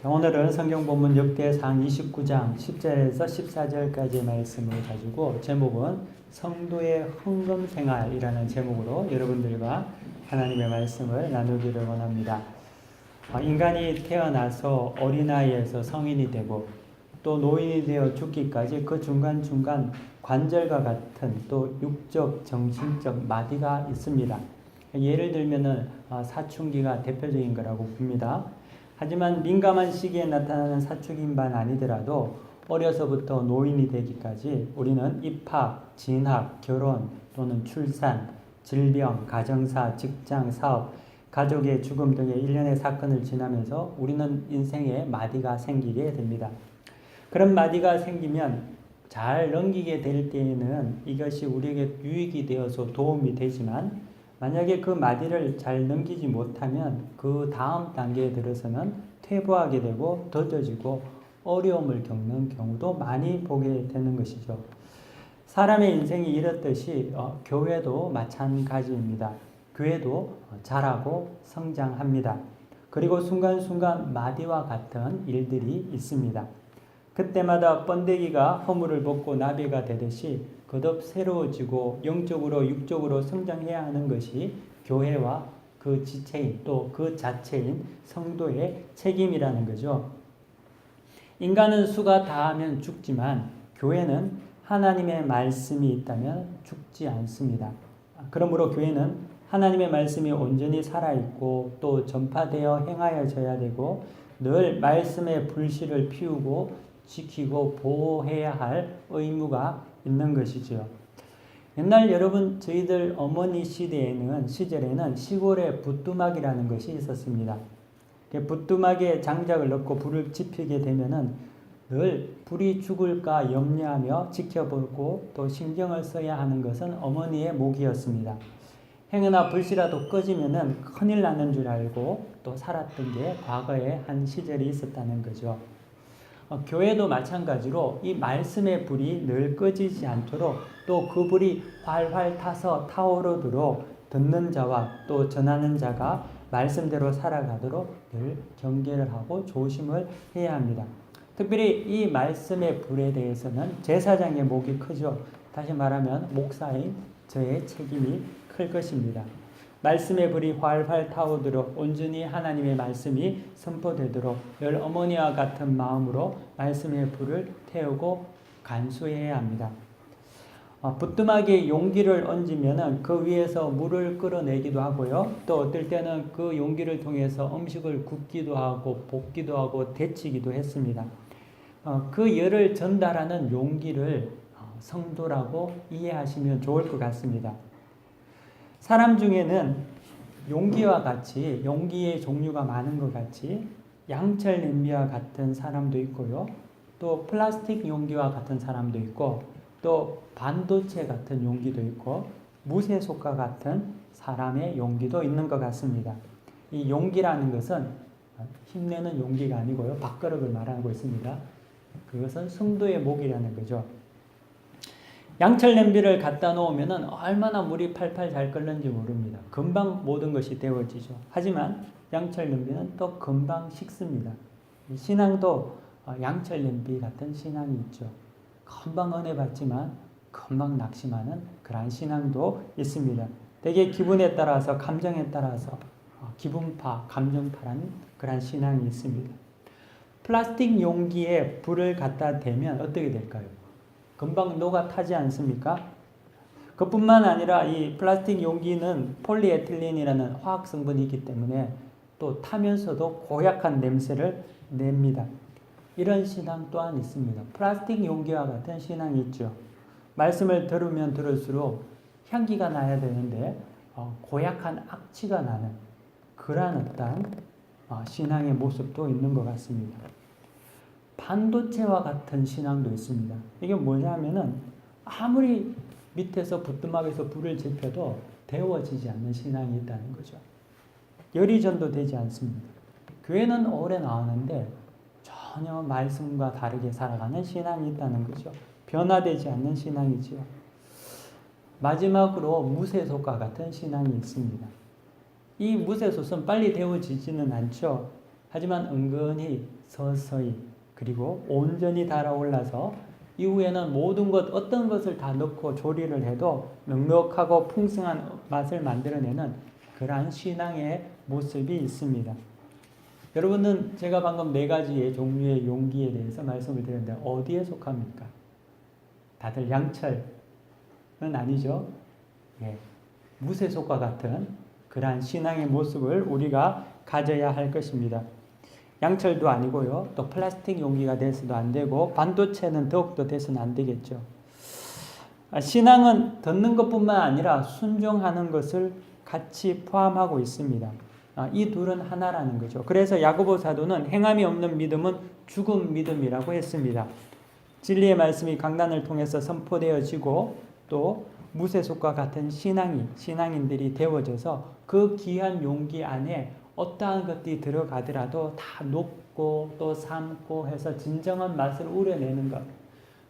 오늘은 성경 본문 역대상 29장 10절에서 14절까지의 말씀을 가지고 제목은 성도의 헌금 생활이라는 제목으로 여러분들과 하나님의 말씀을 나누기를 원합니다. 인간이 태어나서 어린아이에서 성인이 되고 또 노인이 되어 죽기까지 그 중간중간 관절과 같은 또 육적, 정신적 마디가 있습니다. 예를 들면은 사춘기가 대표적인 거라고 봅니다. 하지만 민감한 시기에 나타나는 사춘기만 아니더라도 어려서부터 노인이 되기까지 우리는 입학, 진학, 결혼 또는 출산, 질병, 가정사, 직장, 사업, 가족의 죽음 등의 일련의 사건을 지나면서 우리는 인생에 마디가 생기게 됩니다. 그런 마디가 생기면 잘 넘기게 될 때에는 이것이 우리에게 유익이 되어서 도움이 되지만 만약에 그 마디를 잘 넘기지 못하면 그 다음 단계에 들어서는 퇴보하게 되고 더뎌지고 어려움을 겪는 경우도 많이 보게 되는 것이죠. 사람의 인생이 이렇듯이 교회도 마찬가지입니다. 교회도 자라고 성장합니다. 그리고 순간순간 마디와 같은 일들이 있습니다. 그때마다 번데기가 허물을 벗고 나비가 되듯이 거듭 새로워지고 영적으로 육적으로 성장해야 하는 것이 교회와 그 지체인 또 그 자체인 성도의 책임이라는 거죠. 인간은 수가 다하면 죽지만 교회는 하나님의 말씀이 있다면 죽지 않습니다. 그러므로 교회는 하나님의 말씀이 온전히 살아있고 또 전파되어 행하여져야 되고 늘 말씀의 불씨를 피우고 지키고 보호해야 할 의무가 있는 것이지요. 옛날 여러분 저희들 어머니 시절에는 시골에 부뚜막이라는 것이 있었습니다. 부뚜막에 장작을 넣고 불을 지피게 되면은 늘 불이 죽을까 염려하며 지켜보고 또 신경을 써야 하는 것은 어머니의 몫이었습니다. 행여나 불씨라도 꺼지면은 큰일 나는 줄 알고 또 살았던 게 과거에 한 시절이 있었다는 거죠. 교회도 마찬가지로 이 말씀의 불이 늘 꺼지지 않도록 또 그 불이 활활 타서 타오르도록 듣는 자와 또 전하는 자가 말씀대로 살아가도록 늘 경계를 하고 조심을 해야 합니다. 특별히 이 말씀의 불에 대해서는 제사장의 몫이 크죠. 다시 말하면 목사인 저의 책임이 클 것입니다. 말씀의 불이 활활 타오도록 온전히 하나님의 말씀이 선포되도록 늘 어머니와 같은 마음으로 말씀의 불을 태우고 간수해야 합니다. 부뚜막에 용기를 얹으면 그 위에서 물을 끌어내기도 하고요. 또 어떨 때는 그 용기를 통해서 음식을 굽기도 하고 볶기도 하고 데치기도 했습니다. 그 열을 전달하는 용기를 성도라고 이해하시면 좋을 것 같습니다. 사람 중에는 용기와 같이 용기의 종류가 많은 것 같이 양철 냄비와 같은 사람도 있고요. 또 플라스틱 용기와 같은 사람도 있고 또 반도체 같은 용기도 있고 무쇠속과 같은 사람의 용기도 있는 것 같습니다. 이 용기라는 것은 힘내는 용기가 아니고요. 밥그릇을 말하고 있습니다. 그것은 성도의 몫이라는 거죠. 양철 냄비를 갖다 놓으면 얼마나 물이 팔팔 잘 끓는지 모릅니다. 금방 모든 것이 데워지죠. 하지만 양철 냄비는 또 금방 식습니다. 신앙도 양철 냄비 같은 신앙이 있죠. 금방 은혜 받지만 금방 낙심하는 그러한 신앙도 있습니다. 되게 기분에 따라서 감정에 따라서 기분파, 감정파라는 그러한 신앙이 있습니다. 플라스틱 용기에 불을 갖다 대면 어떻게 될까요? 금방 녹아 타지 않습니까? 그뿐만 아니라 이 플라스틱 용기는 폴리에틸렌이라는 화학 성분이 있기 때문에 또 타면서도 고약한 냄새를 냅니다. 이런 신앙 또한 있습니다. 플라스틱 용기와 같은 신앙이 있죠. 말씀을 들으면 들을수록 향기가 나야 되는데 고약한 악취가 나는 그러한 어떤 신앙의 모습도 있는 것 같습니다. 반도체와 같은 신앙도 있습니다. 이게 뭐냐면은 아무리 밑에서 부뚜막에서 불을 지펴도 데워지지 않는 신앙이 있다는 거죠. 열이 전도되지 않습니다. 교회는 오래 나오는데 전혀 말씀과 다르게 살아가는 신앙이 있다는 거죠. 변화되지 않는 신앙이지요. 마지막으로 무쇠솥과 같은 신앙이 있습니다. 이 무쇠솥은 빨리 데워지지는 않죠. 하지만 은근히 서서히 그리고 온전히 달아올라서 이후에는 모든 것 어떤 것을 다 넣고 조리를 해도 넉넉하고 풍성한 맛을 만들어내는 그러한 신앙의 모습이 있습니다. 여러분은 제가 방금 4가지의 종류의 용기에 대해서 말씀을 드렸는데 어디에 속합니까? 다들 양철은 아니죠? 예, 무쇠속과 같은 그러한 신앙의 모습을 우리가 가져야 할 것입니다. 양철도 아니고요. 또 플라스틱 용기가 돼서도 안 되고 반도체는 더욱더 돼서는 안 되겠죠. 신앙은 듣는 것뿐만 아니라 순종하는 것을 같이 포함하고 있습니다. 이 둘은 하나라는 거죠. 그래서 야고보 사도는 행함이 없는 믿음은 죽은 믿음이라고 했습니다. 진리의 말씀이 강단을 통해서 선포되어지고 또 무쇠속과 같은 신앙인들이 되어져서 그 귀한 용기 안에 어떠한 것들이 들어가더라도 다 녹고 또 삶고 해서 진정한 맛을 우려내는 것.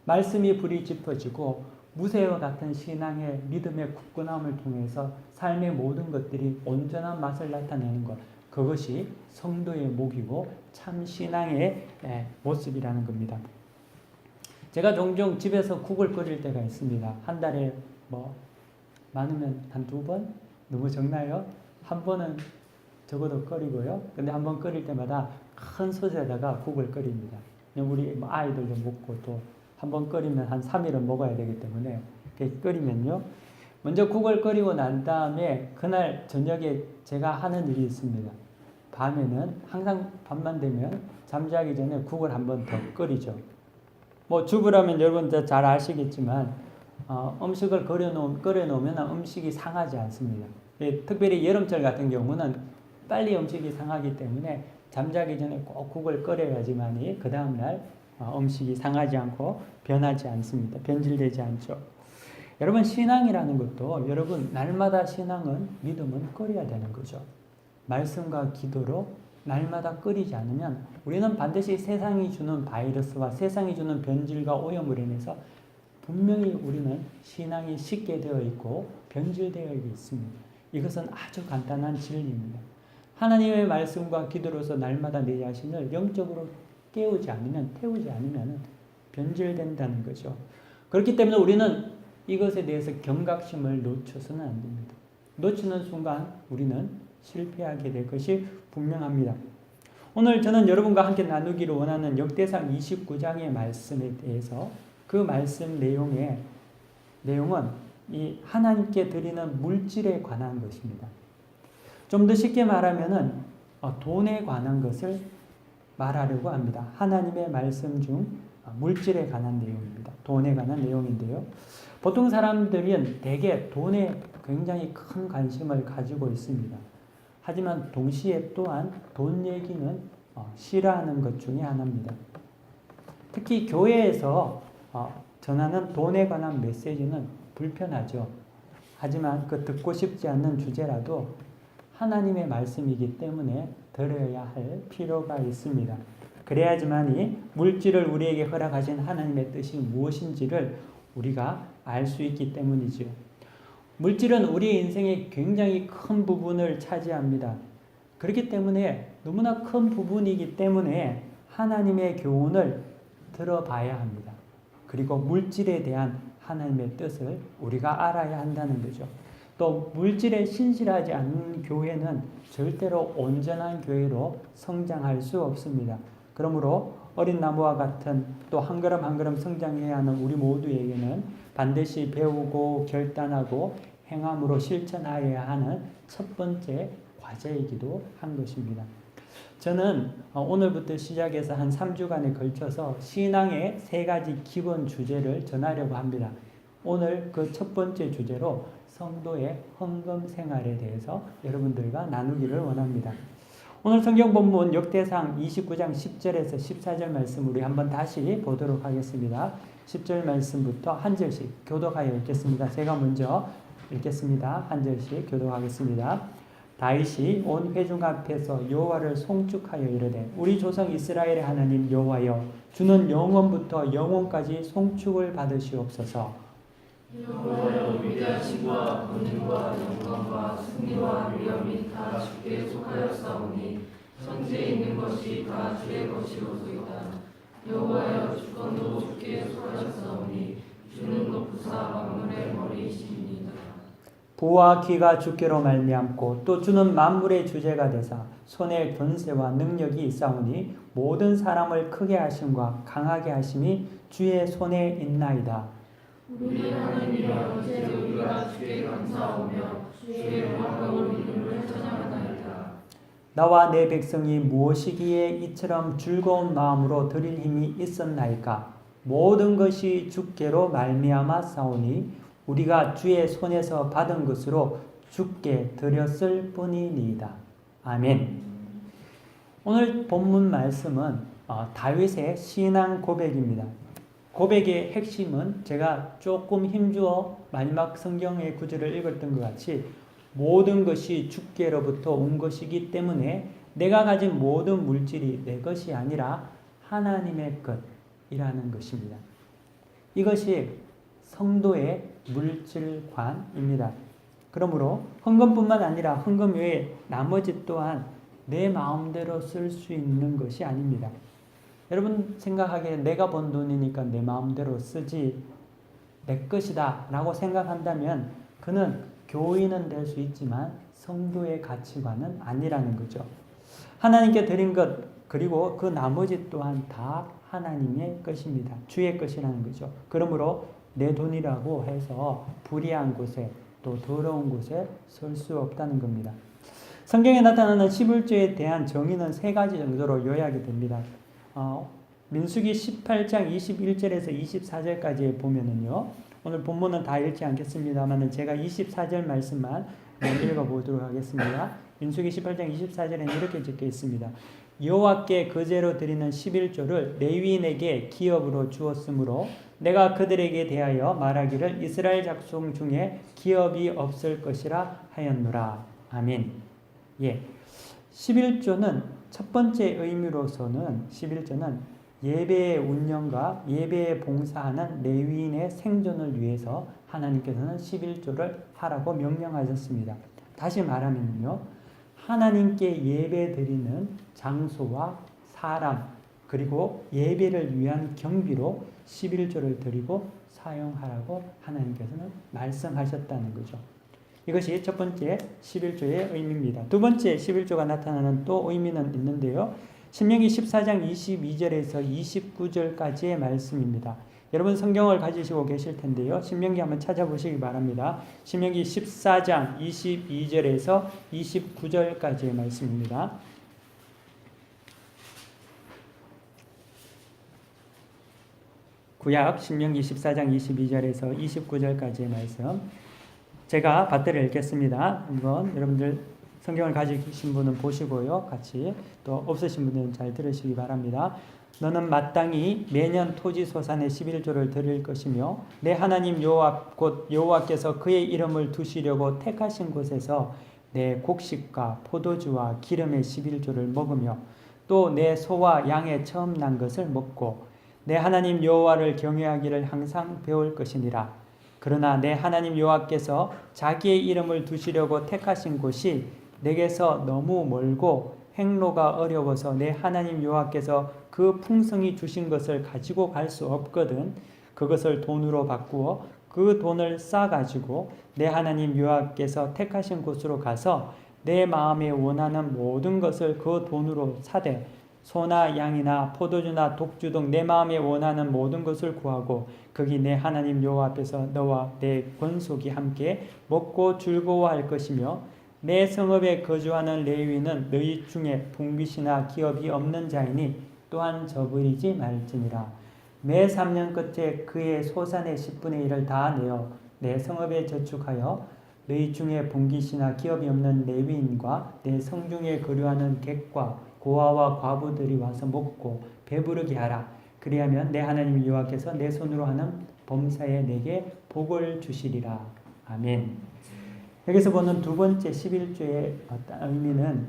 말씀이 불이 짚어지고 무쇠와 같은 신앙의 믿음의 굳건함을 통해서 삶의 모든 것들이 온전한 맛을 나타내는 것. 그것이 성도의 목이고 참 신앙의 모습이라는 겁니다. 제가 종종 집에서 국을 끓일 때가 있습니다. 한 달에 많으면 한 2번? 너무 적나요? 한 번은 적어도 끓이고요. 근데 한 번 끓일 때마다 큰 솥에다가 국을 끓입니다. 우리 아이들도 먹고 또 한 번 끓이면 한 3일은 먹어야 되기 때문에 끓이면요. 먼저 국을 끓이고 난 다음에 그날 저녁에 제가 하는 일이 있습니다. 밤에는 항상 밤만 되면 잠자기 전에 국을 한 번 더 끓이죠. 주부라면 여러분 잘 아시겠지만 음식을 끓여놓으면 음식이 상하지 않습니다. 특별히 여름철 같은 경우는 빨리 음식이 상하기 때문에 잠자기 전에 꼭 국을 끓여야지만이 그 다음날 음식이 상하지 않고 변하지 않습니다. 변질되지 않죠. 여러분 신앙이라는 것도 여러분 날마다 신앙은 믿음은 끓여야 되는 거죠. 말씀과 기도로 날마다 끓이지 않으면 우리는 반드시 세상이 주는 바이러스와 세상이 주는 변질과 오염으로 인해서 분명히 우리는 신앙이 식게 되어 있고 변질되어 있습니다. 이것은 아주 간단한 진리입니다. 하나님의 말씀과 기도로서 날마다 내 자신을 영적으로 태우지 않으면 변질된다는 거죠. 그렇기 때문에 우리는 이것에 대해서 경각심을 놓쳐서는 안 됩니다. 놓치는 순간 우리는 실패하게 될 것이 분명합니다. 오늘 저는 여러분과 함께 나누기를 원하는 역대상 29장의 말씀에 대해서 그 말씀 내용은 이 하나님께 드리는 물질에 관한 것입니다. 좀 더 쉽게 말하면은 돈에 관한 것을 말하려고 합니다. 하나님의 말씀 중 물질에 관한 내용입니다. 돈에 관한 내용인데요. 보통 사람들은 대개 돈에 굉장히 큰 관심을 가지고 있습니다. 하지만 동시에 또한 돈 얘기는 싫어하는 것 중에 하나입니다. 특히 교회에서 전하는 돈에 관한 메시지는 불편하죠. 하지만 그 듣고 싶지 않는 주제라도 하나님의 말씀이기 때문에 들어야 할 필요가 있습니다. 그래야지만이 물질을 우리에게 허락하신 하나님의 뜻이 무엇인지를 우리가 알 수 있기 때문이죠. 물질은 우리 인생의 굉장히 큰 부분을 차지합니다. 그렇기 때문에 너무나 큰 부분이기 때문에 하나님의 교훈을 들어봐야 합니다. 그리고 물질에 대한 하나님의 뜻을 우리가 알아야 한다는 거죠. 또 물질에 신실하지 않는 교회는 절대로 온전한 교회로 성장할 수 없습니다. 그러므로 어린 나무와 같은 또 한 걸음 한 걸음 성장해야 하는 우리 모두에게는 반드시 배우고 결단하고 행함으로 실천하여야 하는 첫 번째 과제이기도 한 것입니다. 저는 오늘부터 시작해서 한 3주간에 걸쳐서 신앙의 3가지 기본 주제를 전하려고 합니다. 오늘 그 첫 번째 주제로 성도의 헌금 생활에 대해서 여러분들과 나누기를 원합니다. 오늘 성경 본문 역대상 29장 10절에서 14절 말씀 우리 한번 다시 보도록 하겠습니다. 10절 말씀부터 한 절씩 교독하여 읽겠습니다. 제가 먼저 읽겠습니다. 한 절씩 교독하겠습니다. 다윗이 온 회중 앞에서 여호와를 송축하여 이르되 우리 조상 이스라엘의 하나님 여호와여 주는 영원부터 영원까지 송축을 받으시옵소서. 여호와여 위대하심과 권능과 영광과 승리와 위엄이 다 주께 속하였사오니 천지에 있는 것이 다 주의 것이로소이다. 여호와여 주권도 주께 속하셨사오니 주는 높으사 만물의 머리이시니이다. 부와 귀가 주께로 말미암고 또 주는 만물의 주제가 되사 손에 권세와 능력이 있사오니 모든 사람을 크게 하심과 강하게 하심이 주의 손에 있나이다. 우리 하나님이여 이제 우리가 주께 감사하오며 주의 영광으로 이름을 찬양하나이다. 나와 내 백성이 무엇이기에 이처럼 즐거운 마음으로 드릴 힘이 있었나이까? 모든 것이 주께로 말미암아 싸우니 우리가 주의 손에서 받은 것으로 주께 드렸을 뿐이니이다. 아멘. 오늘 본문 말씀은 다윗의 신앙 고백입니다. 고백의 핵심은 제가 조금 힘주어 마지막 성경의 구절을 읽었던 것 같이 모든 것이 주께로부터 온 것이기 때문에 내가 가진 모든 물질이 내 것이 아니라 하나님의 것이라는 것입니다. 이것이 성도의 물질관입니다. 그러므로 헌금뿐만 아니라 헌금 외에 나머지 또한 내 마음대로 쓸 수 있는 것이 아닙니다. 여러분 생각하기에 내가 번 돈이니까 내 마음대로 쓰지 내 것이다 라고 생각한다면 그는 교인은 될 수 있지만 성도의 가치관은 아니라는 거죠. 하나님께 드린 것 그리고 그 나머지 또한 다 하나님의 것입니다. 주의 것이라는 거죠. 그러므로 내 돈이라고 해서 불의한 곳에 또 더러운 곳에 쓸 수 없다는 겁니다. 성경에 나타나는 11조에 대한 정의는 세 가지 정도로 요약이 됩니다. 민수기 18장 21절에서 24절까지 보면은요. 오늘 본문은 다 읽지 않겠습니다만 제가 24절 말씀만 읽어보도록 하겠습니다. 민수기 18장 24절에는 이렇게 적혀 있습니다. 여호와께 거제로 드리는 11조를 레위인에게 기업으로 주었으므로 내가 그들에게 대하여 말하기를 이스라엘 족속 중에 기업이 없을 것이라 하였노라. 아멘. 예. 11조는 첫 번째 의미로서는 11조는 예배의 운영과 예배에 봉사하는 레위인의 생존을 위해서 하나님께서는 11조를 하라고 명령하셨습니다. 다시 말하면요. 하나님께 예배 드리는 장소와 사람 그리고 예배를 위한 경비로 11조를 드리고 사용하라고 하나님께서는 말씀하셨다는 거죠. 이것이 첫 번째 11조의 의미입니다. 두 번째 11조가 나타나는 또 의미는 있는데요. 신명기 14장 22절에서 29절까지의 말씀입니다. 여러분 성경을 가지시고 계실 텐데요. 신명기 한번 찾아보시기 바랍니다. 신명기 14장 22절에서 29절까지의 말씀입니다. 구약 신명기 14장 22절에서 29절까지의 말씀 제가 받들어 읽겠습니다. 한번 여러분들 성경을 가지신 분은 보시고요. 같이 또 없으신 분들은 잘 들으시기 바랍니다. 너는 마땅히 매년 토지 소산의 11조를 드릴 것이며 내 하나님 여호와 곧 여호와께서 그의 이름을 두시려고 택하신 곳에서 내 곡식과 포도주와 기름의 11조를 먹으며 또 내 소와 양의 처음 난 것을 먹고 내 하나님 여호와를 경외하기를 항상 배울 것이니라. 그러나 내 하나님 여호와께서 자기의 이름을 두시려고 택하신 곳이 내게서 너무 멀고 행로가 어려워서 내 하나님 여호와께서 그 풍성히 주신 것을 가지고 갈 수 없거든 그것을 돈으로 바꾸어 그 돈을 싸가지고 내 하나님 여호와께서 택하신 곳으로 가서 내 마음에 원하는 모든 것을 그 돈으로 사되 소나 양이나 포도주나 독주 등 내 마음에 원하는 모든 것을 구하고 거기 내 하나님 여호와 앞에서 너와 내 권속이 함께 먹고 즐거워할 것이며 내 성읍에 거주하는 레위인은 너희 중에 분깃이나 기업이 없는 자이니 또한 저버리지 말지니라. 매 3년 끝에 그의 소산의 10분의 1을 다 내어 내 성읍에 저축하여 너희 중에 분깃이나 기업이 없는 레위인과 내 성중에 거류하는 객과 고아와 과부들이 와서 먹고 배부르게 하라. 그리하면 내 하나님 여호와께서 내 손으로 하는 범사에 내게 복을 주시리라. 아멘. 여기서 보는 두 번째 11조의 의미는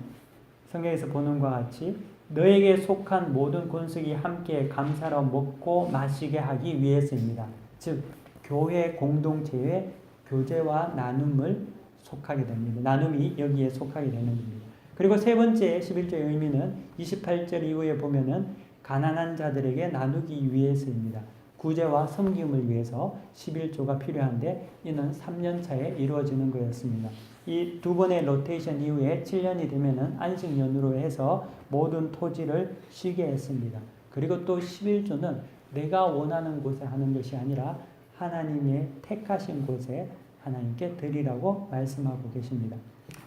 성경에서 보는 것과 같이 너에게 속한 모든 권속이 함께 감사로 먹고 마시게 하기 위해서입니다. 즉 교회 공동체의 교제와 나눔을 속하게 됩니다. 나눔이 여기에 속하게 되는 겁니다. 그리고 세 번째 11조의 의미는 28절 이후에 보면은 가난한 자들에게 나누기 위해서입니다. 구제와 섬김을 위해서 11조가 필요한데 이는 3년 차에 이루어지는 거였습니다. 이 두 번의 로테이션 이후에 7년이 되면은 안식년으로 해서 모든 토지를 쉬게 했습니다. 그리고 또 11조는 내가 원하는 곳에 하는 것이 아니라 하나님의 택하신 곳에 하나님께 드리라고 말씀하고 계십니다.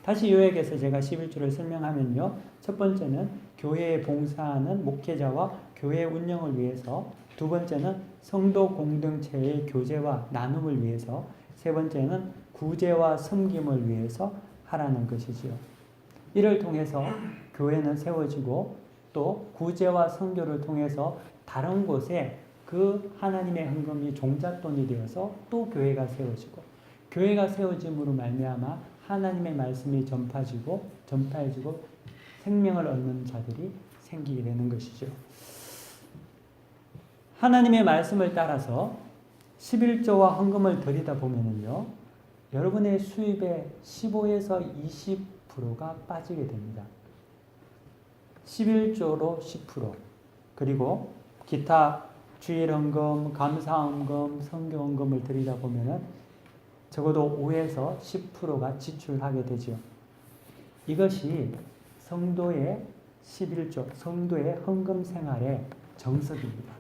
다시 요약해서 제가 11조를 설명하면요. 첫 번째는 교회에 봉사하는 목회자와 교회 운영을 위해서, 두 번째는 성도 공동체의 교제와 나눔을 위해서, 세 번째는 구제와 섬김을 위해서 하라는 것이지요. 이를 통해서 교회는 세워지고 또 구제와 선교를 통해서 다른 곳에 그 하나님의 헌금이 종잣돈이 되어서 또 교회가 세워지고, 교회가 세워짐으로 말미암아 하나님의 말씀이 전파해지고 생명을 얻는 자들이 생기게 되는 것이죠. 하나님의 말씀을 따라서 11조와 헌금을 드리다 보면은요, 여러분의 수입의 15에서 20%가 빠지게 됩니다. 11조로 10%, 그리고 기타 주일헌금, 감사헌금, 선교헌금을 드리다 보면은 적어도 5에서 10%가 지출하게 되죠. 이것이 성도의 11조, 성도의 헌금 생활의 정석입니다.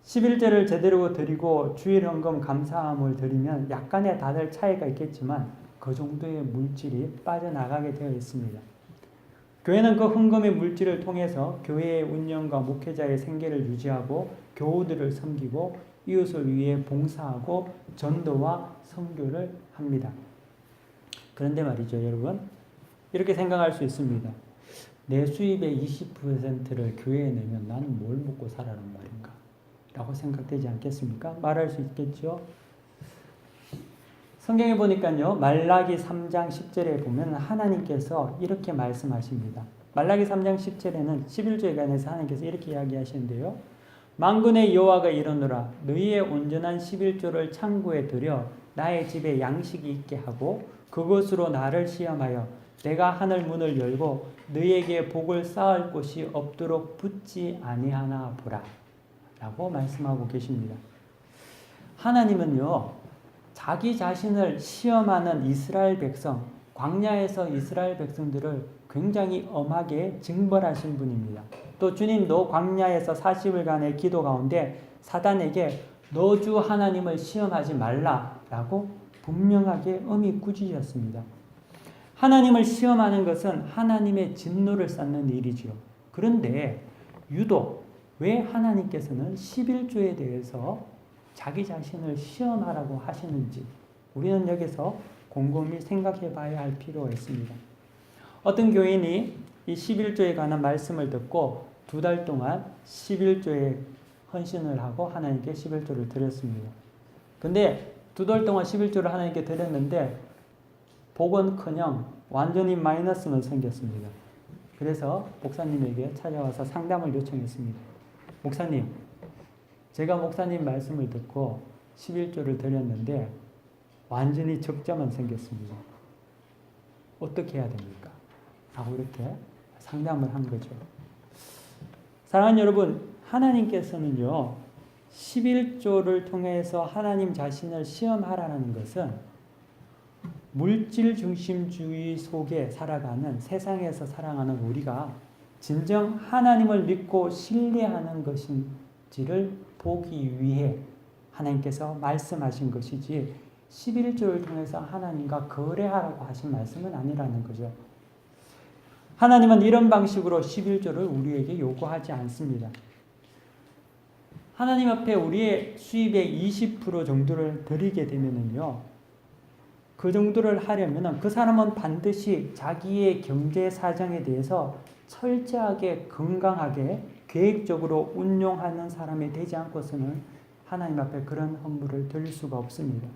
11조를 제대로 드리고 주일헌금 감사함을 드리면 약간의 다들 차이가 있겠지만 그 정도의 물질이 빠져나가게 되어 있습니다. 교회는 그 헌금의 물질을 통해서 교회의 운영과 목회자의 생계를 유지하고 교우들을 섬기고 이웃을 위해 봉사하고 전도와 선교를 합니다. 그런데 말이죠, 여러분. 이렇게 생각할 수 있습니다. 내 수입의 20%를 교회에 내면 나는 뭘 먹고 살아는 말인가? 라고 생각되지 않겠습니까? 말할 수 있겠죠? 성경에 보니까요, 말라기 3장 10절에 보면 하나님께서 이렇게 말씀하십니다. 말라기 3장 10절에는 11조에 관해서 하나님께서 이렇게 이야기하시는데요. 만군의 여호와가 이르노라, 너희의 온전한 11조를 창고에 들여 나의 집에 양식이 있게 하고 그것으로 나를 시험하여 내가 하늘 문을 열고 너희에게 복을 쌓을 곳이 없도록 붙지 아니하나 보라 라고 말씀하고 계십니다. 하나님은요, 자기 자신을 시험하는 이스라엘 백성, 광야에서 이스라엘 백성들을 굉장히 엄하게 징벌하신 분입니다. 또 주님도 광야에서 40일간의 기도 가운데 사단에게 너 주 하나님을 시험하지 말라라고 분명하게 엄히 꾸짖으셨습니다. 하나님을 시험하는 것은 하나님의 진노를 쌓는 일이지요. 그런데 유독 왜 하나님께서는 11조에 대해서 자기 자신을 시험하라고 하시는지 우리는 여기서 곰곰이 생각해 봐야 할 필요가 있습니다. 어떤 교인이 이 11조에 관한 말씀을 듣고 2달 동안 11조에 헌신을 하고 하나님께 11조를 드렸습니다. 근데 2달 동안 11조를 하나님께 드렸는데 복은커녕 완전히 마이너스는 생겼습니다. 그래서 목사님에게 찾아와서 상담을 요청했습니다. 목사님, 제가 목사님 말씀을 듣고 11조를 드렸는데 완전히 적자만 생겼습니다. 어떻게 해야 됩니까? 라고 이렇게 상담을 한 거죠. 사랑하는 여러분, 하나님께서는요, 11조를 통해서 하나님 자신을 시험하라는 것은 물질 중심주의 속에 살아가는, 세상에서 살아가는 우리가 진정 하나님을 믿고 신뢰하는 것인지를 보기 위해 하나님께서 말씀하신 것이지 11조를 통해서 하나님과 거래하라고 하신 말씀은 아니라는 거죠. 하나님은 이런 방식으로 11조를 우리에게 요구하지 않습니다. 하나님 앞에 우리의 수입의 20% 정도를 드리게 되면은요, 그 정도를 하려면 그 사람은 반드시 자기의 경제 사정에 대해서 철저하게 건강하게 계획적으로 운용하는 사람이 되지 않고서는 하나님 앞에 그런 헌물을 드릴 수가 없습니다.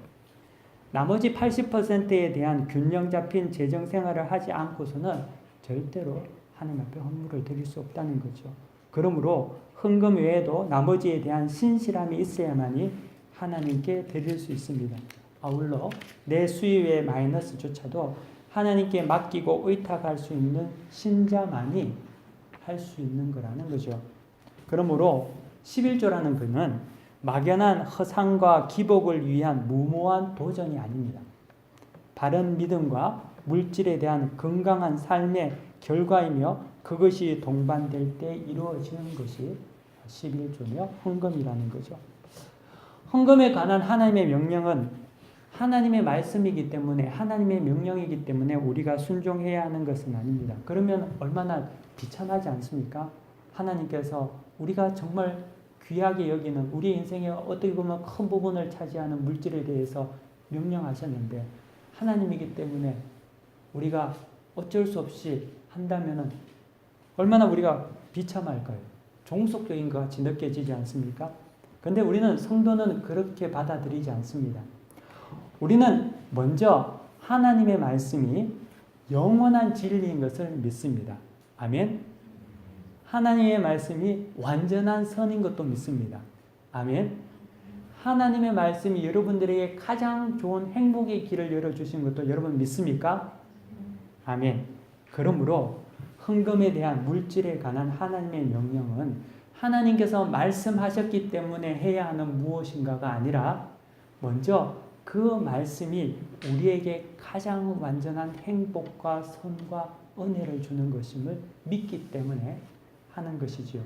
나머지 80%에 대한 균형 잡힌 재정 생활을 하지 않고서는 절대로 하나님 앞에 헌물을 드릴 수 없다는 거죠. 그러므로 헌금 외에도 나머지에 대한 신실함이 있어야만이 하나님께 드릴 수 있습니다. 아울러 내 수입의 마이너스조차도 하나님께 맡기고 의탁할 수 있는 신자만이 할 수 있는 거라는 거죠. 그러므로 11조라는 것은 막연한 허상과 기복을 위한 무모한 도전이 아닙니다. 바른 믿음과 물질에 대한 건강한 삶의 결과이며 그것이 동반될 때 이루어지는 것이 11조며 헌금이라는 거죠. 헌금에 관한 하나님의 명령은 하나님의 말씀이기 때문에, 하나님의 명령이기 때문에 우리가 순종해야 하는 것은 아닙니다. 그러면 얼마나 비참하지 않습니까? 하나님께서 우리가 정말 귀하게 여기는 우리 인생의 어떻게 보면 큰 부분을 차지하는 물질에 대해서 명령하셨는데, 하나님이기 때문에 우리가 어쩔 수 없이 한다면 얼마나 우리가 비참할까요? 종속적인 것 같이 느껴지지 않습니까? 근데 우리는 성도는 그렇게 받아들이지 않습니다. 우리는 먼저 하나님의 말씀이 영원한 진리인 것을 믿습니다. 아멘. 하나님의 말씀이 완전한 선인 것도 믿습니다. 아멘. 하나님의 말씀이 여러분들에게 가장 좋은 행복의 길을 열어주신 것도 여러분 믿습니까? 아멘. 그러므로 헌금에 대한 물질에 관한 하나님의 명령은 하나님께서 말씀하셨기 때문에 해야 하는 무엇인가가 아니라 먼저 그 말씀이 우리에게 가장 완전한 행복과 선과 은혜를 주는 것임을 믿기 때문에 하는 것이지요.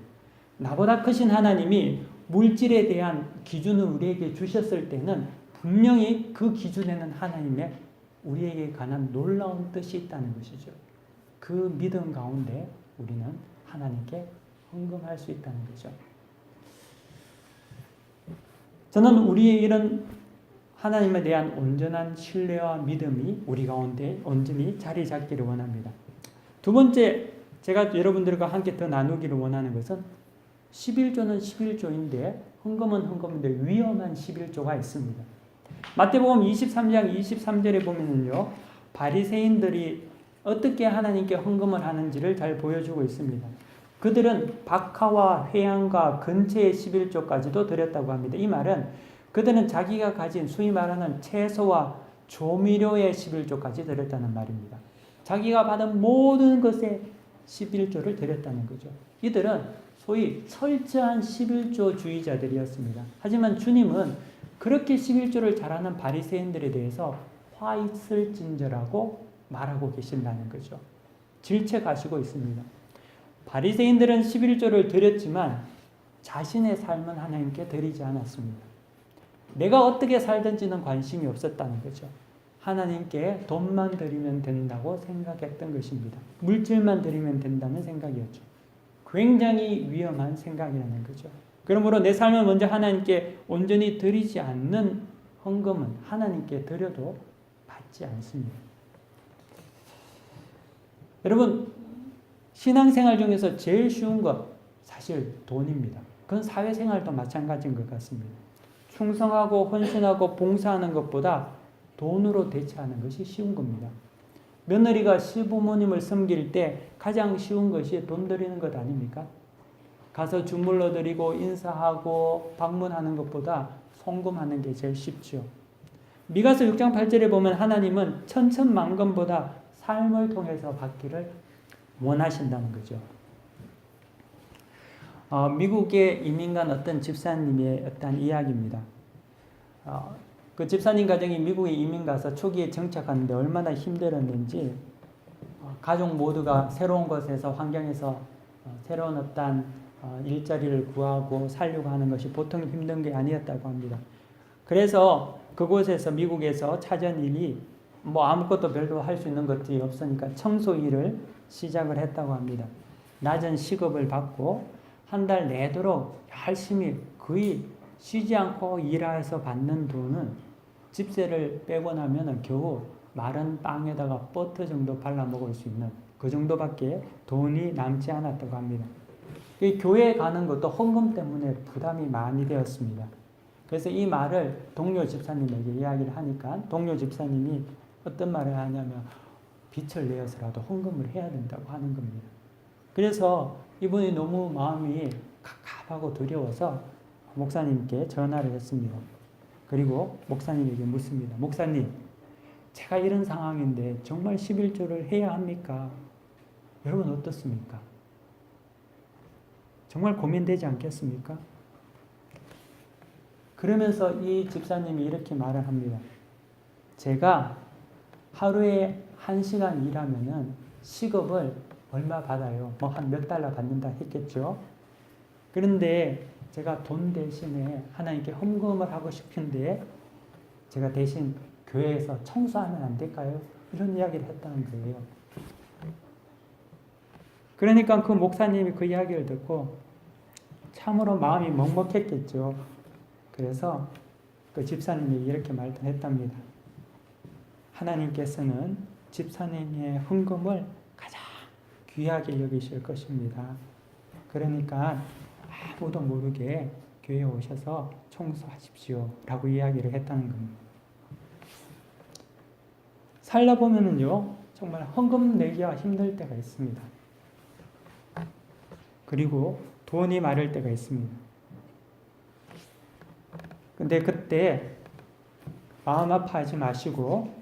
나보다 크신 하나님이 물질에 대한 기준을 우리에게 주셨을 때는 분명히 그 기준에는 하나님의 우리에게 관한 놀라운 뜻이 있다는 것이죠. 그 믿음 가운데 우리는 하나님께 헌금할 수 있다는 거죠. 저는 우리의 이런 하나님에 대한 온전한 신뢰와 믿음이 우리 가운데 온전히 자리 잡기를 원합니다. 두 번째, 제가 여러분들과 함께 더 나누기를 원하는 것은 11조는 11조인데 헌금은 헌금인데 위험한 11조가 있습니다. 마태복음 23장 23절에 보면은요, 바리새인들이 어떻게 하나님께 헌금을 하는지를 잘 보여주고 있습니다. 그들은 박하와 회양과 근처의 11조까지도 드렸다고 합니다. 이 말은 그들은 자기가 가진 소위 말하는 채소와 조미료의 11조까지 드렸다는 말입니다. 자기가 받은 모든 것에 11조를 드렸다는 거죠. 이들은 소위 철저한 11조 주의자들이었습니다. 하지만 주님은 그렇게 11조를 잘하는 바리새인들에 대해서 화 있을진저라고 말하고 계신다는 거죠. 질책하시고 있습니다. 바리새인들은 11조를 드렸지만 자신의 삶은 하나님께 드리지 않았습니다. 내가 어떻게 살든지는 관심이 없었다는 거죠. 하나님께 돈만 드리면 된다고 생각했던 것입니다. 물질만 드리면 된다는 생각이었죠. 굉장히 위험한 생각이라는 거죠. 그러므로 내 삶을 먼저 하나님께 온전히 드리지 않는 헌금은 하나님께 드려도 받지 않습니다. 여러분, 신앙생활 중에서 제일 쉬운 것 사실 돈입니다. 그건 사회생활도 마찬가지인 것 같습니다. 충성하고 헌신하고 봉사하는 것보다 돈으로 대체하는 것이 쉬운 겁니다. 며느리가 시부모님을 섬길 때 가장 쉬운 것이 돈 드리는 것 아닙니까? 가서 주물러 드리고 인사하고 방문하는 것보다 송금하는 게 제일 쉽죠. 미가서 6장 8절에 보면 하나님은 천천만금보다 삶을 통해서 받기를 원하신다는 거죠. 미국에 이민 간 어떤 집사님의 어떤 이야기입니다. 그 집사님 가정이 미국에 이민 가서 초기에 정착하는데 얼마나 힘들었는지, 가족 모두가 새로운 곳에서 환경에서 새로운 어떤 일자리를 구하고 살려고 하는 것이 보통 힘든 게 아니었다고 합니다. 그래서 그곳에서 미국에서 찾은 일이 아무것도 별로 할 수 있는 것들이 없으니까 청소 일을 시작을 했다고 합니다. 낮은 시급을 받고 한 달 내도록 열심히 거의 쉬지 않고 일해서 받는 돈은 집세를 빼고 나면 겨우 마른 빵에다가 버터 정도 발라 먹을 수 있는 그 정도밖에 돈이 남지 않았다고 합니다. 교회에 가는 것도 헌금 때문에 부담이 많이 되었습니다. 그래서 이 말을 동료 집사님에게 이야기를 하니까 동료 집사님이 어떤 말을 하냐면 빚을 내어서라도 헌금을 해야 된다고 하는 겁니다. 그래서 이분이 너무 마음이 갑갑하고 두려워서 목사님께 전화를 했습니다. 그리고 목사님에게 묻습니다. 목사님, 제가 이런 상황인데 정말 11조를 해야 합니까? 여러분 어떻습니까? 정말 고민되지 않겠습니까? 그러면서 이 집사님이 이렇게 말을 합니다. 제가 하루에 1시간 일하면은 시급을 얼마 받아요? 뭐 한 몇 달러 받는다 했겠죠? 그런데 제가 돈 대신에 하나님께 헌금을 하고 싶은데 제가 대신 교회에서 청소하면 안 될까요? 이런 이야기를 했다는 거예요. 그러니까 그 목사님이 그 이야기를 듣고 참으로 마음이 먹먹했겠죠. 그래서 그 집사님이 이렇게 말했답니다. 하나님께서는 집사님의 헌금을 가장 귀하게 여기실 것입니다. 그러니까 아무도 모르게 교회에 오셔서 청소하십시오 라고 이야기를 했다는 겁니다. 살다 보면은요 정말 헌금 내기가 힘들 때가 있습니다. 그리고 돈이 마를 때가 있습니다. 근데 그때 마음 아파하지 마시고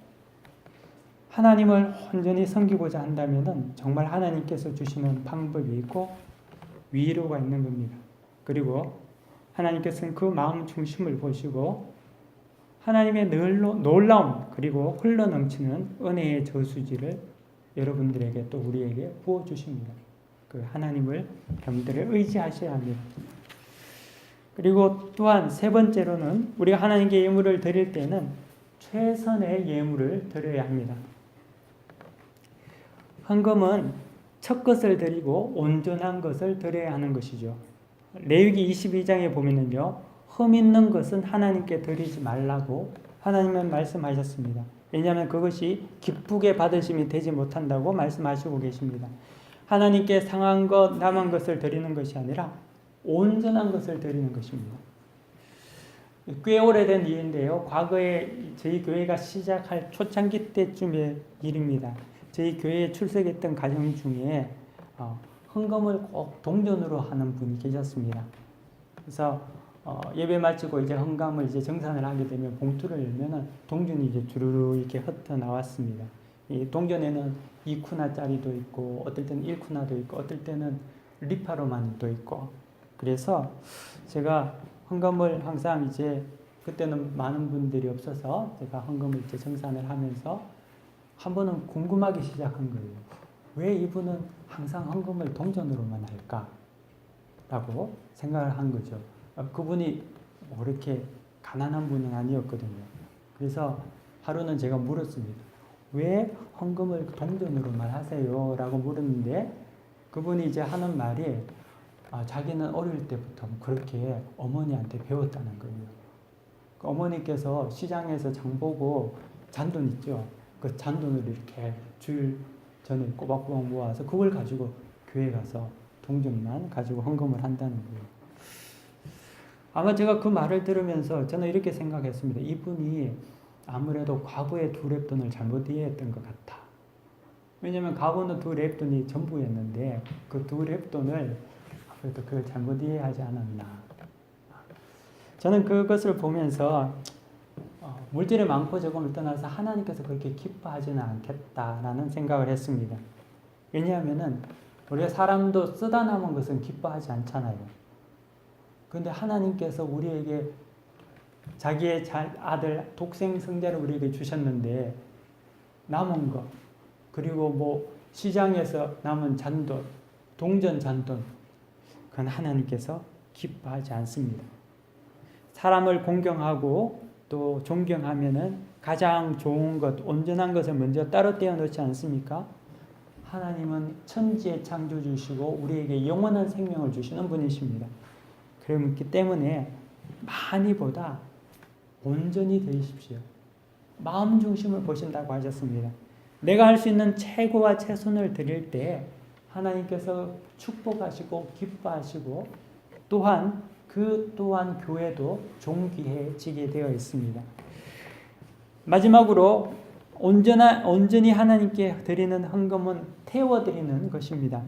하나님을 온전히 섬기고자 한다면은 정말 하나님께서 주시는 방법이 있고 위로가 있는 겁니다. 그리고 하나님께서는 그 마음 중심을 보시고 하나님의 놀라운 그리고 흘러넘치는 은혜의 저수지를 여러분들에게 또 우리에게 부어주십니다. 그 하나님을 여러분들이 의지하셔야 합니다. 그리고 또한 세 번째로는 우리가 하나님께 예물을 드릴 때는 최선의 예물을 드려야 합니다. 헌금은 첫 것을 드리고 온전한 것을 드려야 하는 것이죠. 레위기 22장에 보면은요, 흠 있는 것은 하나님께 드리지 말라고 하나님은 말씀하셨습니다. 왜냐하면 그것이 기쁘게 받으심이 되지 못한다고 말씀하시고 계십니다. 하나님께 상한 것, 남은 것을 드리는 것이 아니라 온전한 것을 드리는 것입니다. 꽤 오래된 일인데요. 과거에 저희 교회가 시작할 초창기 때쯤의 일입니다. 저희 교회에 출석했던 가정 중에 헌금을 꼭 동전으로 하는 분이 계셨습니다. 그래서 예배 마치고 이제 헌금을 이제 정산을 하게 되면 봉투를 열면은 동전이 이제 주르르 이렇게 흩어 나왔습니다. 이 동전에는 2쿠나짜리도 있고, 어떨 때는 1쿠나도 있고, 어떨 때는 리파로만도 있고. 그래서 제가 헌금을 항상 이제 그때는 많은 분들이 없어서 제가 헌금을 이제 정산을 하면서 한 번은 궁금하기 시작한 거예요. 왜 이분은 항상 헌금을 동전으로만 할까? 라고 생각을 한 거죠. 그분이 뭐 이렇게 가난한 분은 아니었거든요. 그래서 하루는 제가 물었습니다. 왜 헌금을 동전으로만 하세요? 라고 물었는데 그분이 이제 하는 말이 자기는 어릴 때부터 그렇게 어머니한테 배웠다는 거예요. 그 어머니께서 시장에서 장 보고 잔돈 있죠? 그 잔돈을 이렇게 주일 전에 꼬박꼬박 모아서 그걸 가지고 교회 가서 동전만 가지고 헌금을 한다는 거예요. 아마 제가 그 말을 들으면서 저는 이렇게 생각했습니다. 이분이 아무래도 과거에 두 랩돈을 잘못 이해했던 것 같아. 왜냐하면 과거는 두 랩돈이 전부였는데 그 두 랩돈을 그래도 그걸 잘못 이해하지 않았나. 저는 그것을 보면서 물질의 많고 적음을 떠나서 하나님께서 그렇게 기뻐하지는 않겠다라는 생각을 했습니다. 왜냐하면은 우리가 사람도 쓰다 남은 것은 기뻐하지 않잖아요. 그런데 하나님께서 우리에게 자기의 아들 독생 성자를 우리에게 주셨는데 남은 것 그리고 뭐 시장에서 남은 잔돈, 동전 잔돈 그건 하나님께서 기뻐하지 않습니다. 사람을 공경하고 또 존경하면은 가장 좋은 것, 온전한 것을 먼저 따로 떼어 놓지 않습니까? 하나님은 천지의 창조주시고 우리에게 영원한 생명을 주시는 분이십니다. 그렇기 때문에 많이보다 온전히 되십시오. 마음 중심을 보신다고 하셨습니다. 내가 할 수 있는 최고와 최선을 드릴 때 하나님께서 축복하시고 기뻐하시고 또한 그 또한 교회도 존귀해지게 되어 있습니다. 마지막으로 온전히 하나님께 드리는 헌금은 태워드리는 것입니다.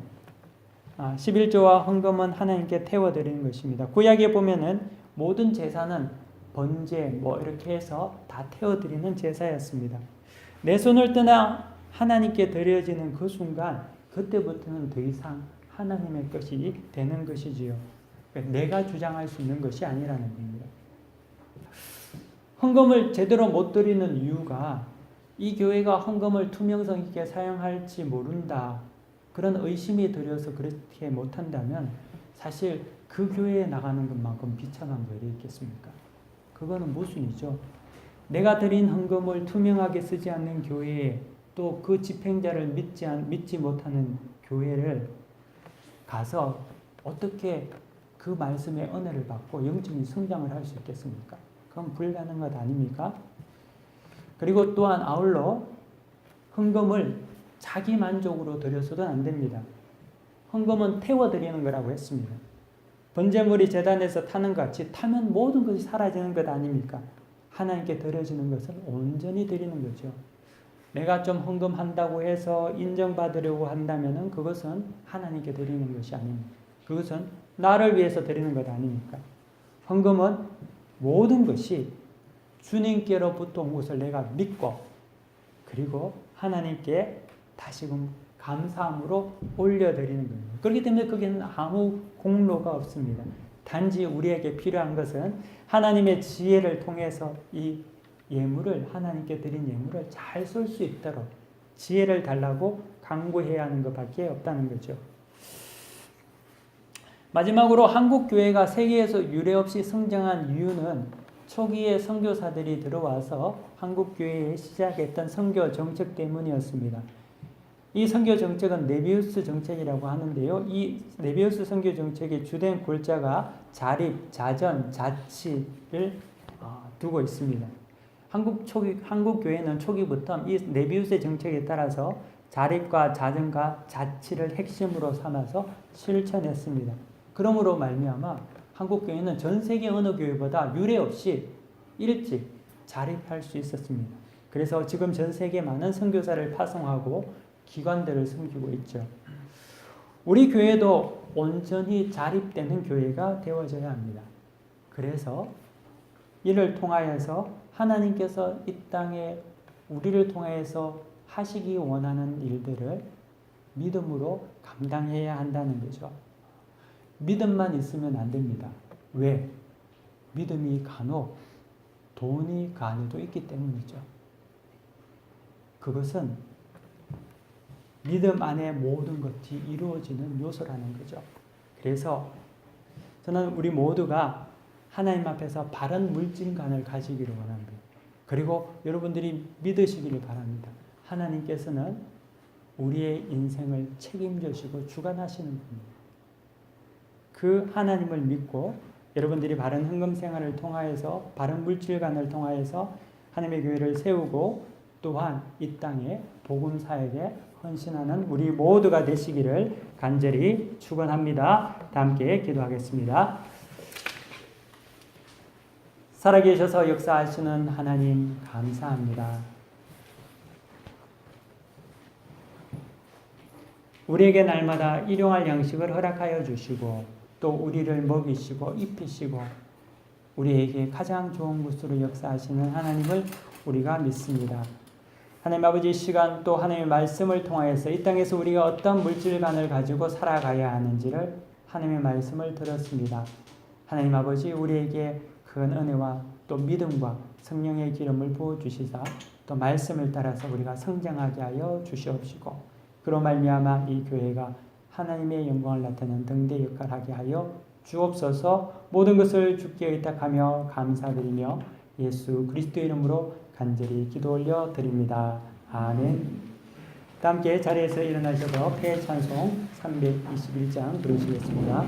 11조와 헌금은 하나님께 태워드리는 것입니다. 구약에 보면은 모든 제사는 번제 뭐 이렇게 해서 다 태워드리는 제사였습니다. 내 손을 떠나 하나님께 드려지는 그 순간 그때부터는 더 이상 하나님의 것이 되는 것이지요. 내가 주장할 수 있는 것이 아니라는 겁니다. 헌금을 제대로 못 드리는 이유가 이 교회가 헌금을 투명성 있게 사용할지 모른다. 그런 의심이 들어서 그렇게 못한다면 사실 그 교회에 나가는 것만큼 비참한 거 있겠습니까? 그거는 모순이죠. 내가 드린 헌금을 투명하게 쓰지 않는 교회에 또 그 집행자를 믿지 못하는 교회를 가서 어떻게 그 말씀의 은혜를 받고 영적인 성장을 할 수 있겠습니까? 그건 불가능한 것 아닙니까? 그리고 또한 아울러 헌금을 자기 만족으로 드려서도 안 됩니다. 헌금은 태워드리는 거라고 했습니다. 번제물이 제단에서 타는 것 같이 타면 모든 것이 사라지는 것 아닙니까? 하나님께 드려지는 것은 온전히 드리는 거죠. 내가 좀 헌금한다고 해서 인정받으려고 한다면 그것은 하나님께 드리는 것이 아닙니다. 그것은 나를 위해서 드리는 것 아닙니까? 헌금은 모든 것이 주님께로부터 온 것을 내가 믿고 그리고 하나님께 다시금 감사함으로 올려드리는 겁니다. 그렇기 때문에 거기에는 아무 공로가 없습니다. 단지 우리에게 필요한 것은 하나님의 지혜를 통해서 이 예물을 하나님께 드린 예물을 잘 쓸 수 있도록 지혜를 달라고 간구해야 하는 것밖에 없다는 거죠. 마지막으로 한국 교회가 세계에서 유례없이 성장한 이유는 초기에 선교사들이 들어와서 한국 교회에 시작했던 선교 정책 때문이었습니다. 이 선교 정책은 네비우스 정책이라고 하는데요. 이 네비우스 선교 정책의 주된 골자가 자립, 자전, 자치를 두고 있습니다. 한국 교회는 초기부터 이 네비우스의 정책에 따라서 자립과 자전과 자치를 핵심으로 삼아서 실천했습니다. 그러므로 말미암아 한국 교회는 전 세계 어느 교회보다 유례없이 일찍 자립할 수 있었습니다. 그래서 지금 전 세계 많은 선교사를 파송하고 기관들을 섬기고 있죠. 우리 교회도 온전히 자립되는 교회가 되어져야 합니다. 그래서 이를 통하여서 하나님께서 이 땅에 우리를 통해서 하시기 원하는 일들을 믿음으로 감당해야 한다는 거죠. 믿음만 있으면 안 됩니다. 왜? 믿음이 간혹 돈이 간에도 있기 때문이죠. 그것은 믿음 안에 모든 것이 이루어지는 요소라는 거죠. 그래서 저는 우리 모두가 하나님 앞에서 바른 물질관을 가지기를 원합니다. 그리고 여러분들이 믿으시기를 바랍니다. 하나님께서는 우리의 인생을 책임지시고 주관하시는 분입니다. 그 하나님을 믿고 여러분들이 바른 헌금 생활을 통하여서 바른 물질관을 통하여서 하나님의 교회를 세우고 또한 이 땅에 복음 사역에 헌신하는 우리 모두가 되시기를 간절히 축원합니다. 다 함께 기도하겠습니다. 살아계셔서 역사하시는 하나님 감사합니다. 우리에게 날마다 일용할 양식을 허락하여 주시고 또 우리를 먹이시고 입히시고 우리에게 가장 좋은 것으로 역사하시는 하나님을 우리가 믿습니다. 하나님 아버지 시간 또 하나님의 말씀을 통하여서 이 땅에서 우리가 어떤 물질관을 가지고 살아가야 하는지를 하나님의 말씀을 들었습니다. 하나님 아버지 우리에게 큰 은혜와 또 믿음과 성령의 기름을 부어주시사 또 말씀을 따라서 우리가 성장하게 하여 주시옵시고 그로 말미암아 이 교회가 하나님의 영광을 나타내는 등대 역할을 하게 하여 주옵소서. 모든 것을 주께 의탁하며 감사드리며 예수 그리스도의 이름으로 간절히 기도 올려 드립니다. 아멘. 다 함께 자리에서 일어나셔서 폐 찬송 321장 부르시겠습니다.